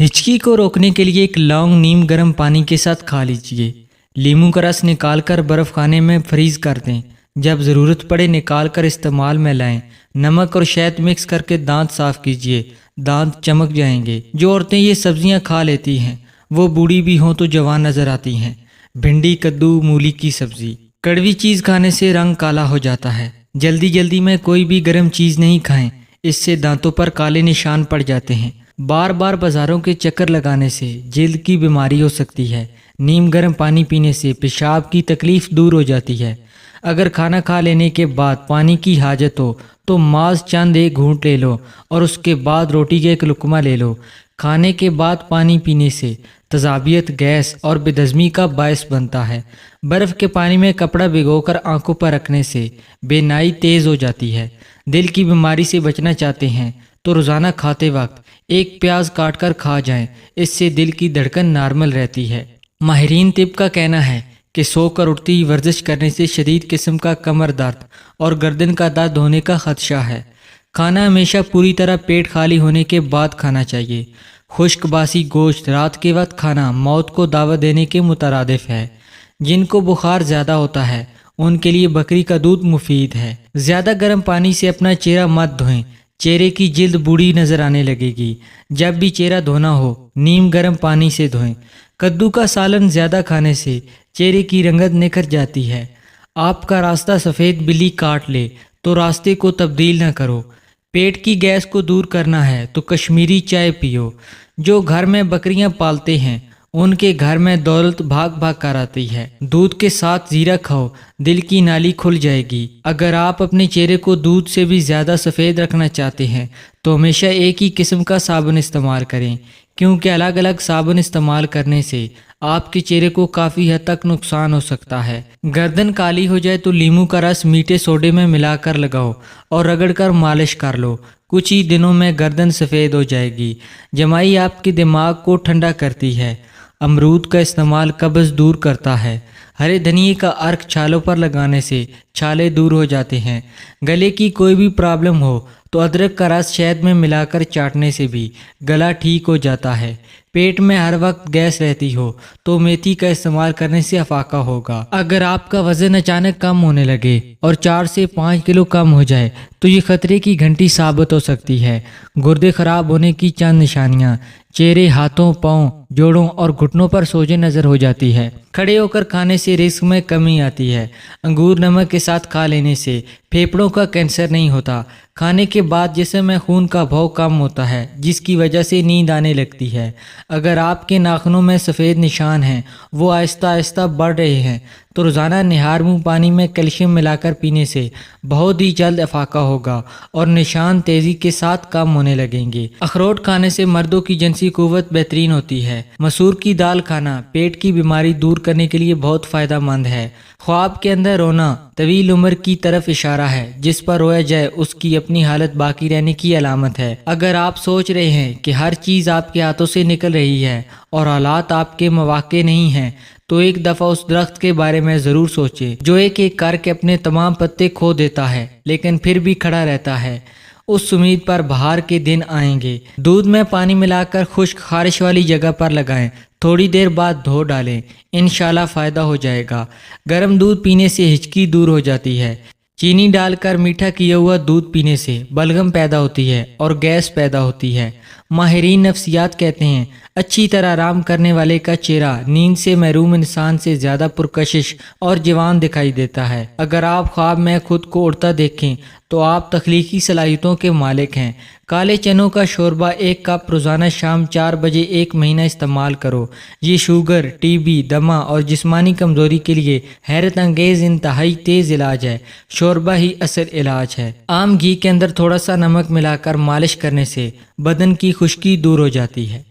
ہچکی کو روکنے کے لیے ایک لونگ نیم گرم پانی کے ساتھ کھا لیجیے۔ لیموں کا رس نکال کر برف خانے میں فریز کر دیں، جب ضرورت پڑے نکال کر استعمال میں لائیں۔ نمک اور شہد مکس کر کے دانت صاف کیجیے، دانت چمک جائیں گے۔ جو عورتیں یہ سبزیاں کھا لیتی ہیں وہ بوڑھی بھی ہوں تو جوان نظر آتی ہیں۔ بھنڈی، کدو، مولی کی سبزی۔ کڑوی چیز کھانے سے رنگ کالا ہو جاتا ہے۔ جلدی میں کوئی بھی گرم چیز نہیں کھائیں، اس سے دانتوں پر کالے نشان پڑ جاتے ہیں۔ بار بار بازاروں کے چکر لگانے سے جلد کی بیماری ہو سکتی ہے۔ نیم گرم پانی پینے سے پیشاب کی تکلیف دور ہو جاتی ہے۔ اگر کھانا کھا لینے کے بعد پانی کی حاجت ہو تو ماز چند ایک گھونٹ لے لو اور اس کے بعد روٹی کا ایک لقمہ لے لو۔ کھانے کے بعد پانی پینے سے تذابیت، گیس اور بے ہضمی کا باعث بنتا ہے۔ برف کے پانی میں کپڑا بھگو کر آنکھوں پر رکھنے سے بینائی تیز ہو جاتی ہے۔ دل کی بیماری سے بچنا چاہتے ہیں تو روزانہ کھاتے وقت ایک پیاز کاٹ کر کھا جائیں، اس سے دل کی دھڑکن نارمل رہتی ہے۔ ماہرین طب کا کہنا ہے کہ سو کر اٹھتی ہی ورزش کرنے سے شدید قسم کا کمر درد اور گردن کا درد ہونے کا خدشہ ہے۔ کھانا ہمیشہ پوری طرح پیٹ خالی ہونے کے بعد کھانا چاہیے۔ خشک باسی گوشت رات کے وقت کھانا موت کو دعوت دینے کے مترادف ہے۔ جن کو بخار زیادہ ہوتا ہے ان کے لیے بکری کا دودھ مفید ہے۔ زیادہ گرم پانی سے اپنا چہرہ مت دھوئیں، چہرے کی جلد بوڑھی نظر آنے لگے گی۔ جب بھی چہرہ دھونا ہو نیم گرم پانی سے دھوئیں۔ کدو کا سالن زیادہ کھانے سے چہرے کی رنگت نکھر جاتی ہے۔ آپ کا راستہ سفید بلی کاٹ لے تو راستے کو تبدیل نہ کرو۔ پیٹ کی گیس کو دور کرنا ہے تو کشمیری چائے پیو۔ جو گھر میں بکریاں پالتے ہیں ان کے گھر میں دولت بھاگ بھاگ کر آتی ہے۔ دودھ کے ساتھ زیرہ کھاؤ، دل کی نالی کھل جائے گی۔ اگر آپ اپنے چہرے کو دودھ سے بھی زیادہ سفید رکھنا چاہتے ہیں تو ہمیشہ ایک ہی قسم کا صابن استعمال کریں، کیونکہ الگ الگ صابن استعمال کرنے سے آپ کے چہرے کو کافی حد تک نقصان ہو سکتا ہے۔ گردن کالی ہو جائے تو لیموں کا رس میٹھے سوڈے میں ملا کر لگاؤ اور رگڑ کر مالش کر لو۔ کچھ ہی دنوں میں گردن سفید ہو جائے گی۔ جمائی آپ کے دماغ کو ٹھنڈا کرتی ہے۔ امرود کا استعمال قبض دور کرتا ہے۔ ہرے دھنیے کا عرق چھالوں پر لگانے سے چھالے دور ہو جاتے ہیں۔ گلے کی کوئی بھی پرابلم ہو تو ادرک کا رس شہد میں ملا کر چاٹنے سے بھی گلا ٹھیک ہو جاتا ہے۔ پیٹ میں ہر وقت گیس رہتی ہو تو میتھی کا استعمال کرنے سے افاقہ ہوگا۔ اگر آپ کا وزن اچانک کم ہونے لگے اور 4 سے 5 کلو کم ہو جائے تو یہ خطرے کی گھنٹی ثابت ہو سکتی ہے۔ گردے خراب ہونے کی چند نشانیاں: چہرے، ہاتھوں، پاؤں، جوڑوں اور گھٹنوں پر سوجن نظر ہو جاتی ہے۔ کھڑے ہو کر کھانے سے رزق میں کمی آتی ہے۔ انگور نمک کے ساتھ کھا لینے سے پھیپھڑوں کا کینسر نہیں ہوتا۔ کھانے کے بعد جسم میں خون کا بہاؤ کم ہوتا ہے جس کی وجہ سے نیند آنے لگتی ہے۔ اگر آپ کے ناخنوں میں سفید نشان ہیں، وہ آہستہ آہستہ بڑھ رہے ہیں تو روزانہ نہار منہ پانی میں کیلشیم ملا کر پینے سے بہت ہی جلد افاقہ ہوگا اور نشان تیزی کے ساتھ کم ہونے لگیں گے۔ اخروٹ کھانے سے مردوں کی جنسی قوت بہترین ہوتی ہے۔ مسور کی دال کھانا پیٹ کی بیماری دور کرنے کے لیے بہت فائدہ مند ہے۔ خواب کے اندر رونا طویل عمر کی طرف اشارہ ہے۔ جس پر رویا جائے اس کی اپنی حالت باقی رہنے کی علامت ہے۔ اگر آپ سوچ رہے ہیں کہ ہر چیز آپ کے ہاتھوں سے نکل رہی ہے اور حالات آپ کے مواقع نہیں ہیں تو ایک دفعہ اس درخت کے بارے میں ضرور سوچیں جو ایک ایک کر کے اپنے تمام پتے کھو دیتا ہے لیکن پھر بھی کھڑا رہتا ہے۔ اس امید پر بہار کے دن آئیں گے۔ دودھ میں پانی ملا کر خشک خارش والی جگہ پر لگائیں، تھوڑی دیر بعد دھو ڈالیں، انشاءاللہ فائدہ ہو جائے گا۔ گرم دودھ پینے سے ہچکی دور ہو جاتی ہے۔ چینی ڈال کر میٹھا کیا ہوا دودھ پینے سے بلغم پیدا ہوتی ہے اور گیس پیدا ہوتی ہے۔ ماہرین نفسیات کہتے ہیں اچھی طرح آرام کرنے والے کا چہرہ نیند سے محروم انسان سے زیادہ پرکشش اور جوان دکھائی دیتا ہے۔ اگر آپ خواب میں خود کو اڑتا دیکھیں تو آپ تخلیقی صلاحیتوں کے مالک ہیں۔ کالے چنوں کا شوربہ 1 کپ روزانہ شام 4 بجے 1 مہینہ استعمال کرو۔ یہ شوگر، ٹی بی، دمہ اور جسمانی کمزوری کے لیے حیرت انگیز انتہائی تیز علاج ہے۔ شوربہ ہی اصل علاج ہے۔ عام گھی کے اندر تھوڑا سا نمک ملا کر مالش کرنے سے بدن کی خشکی دور ہو جاتی ہے۔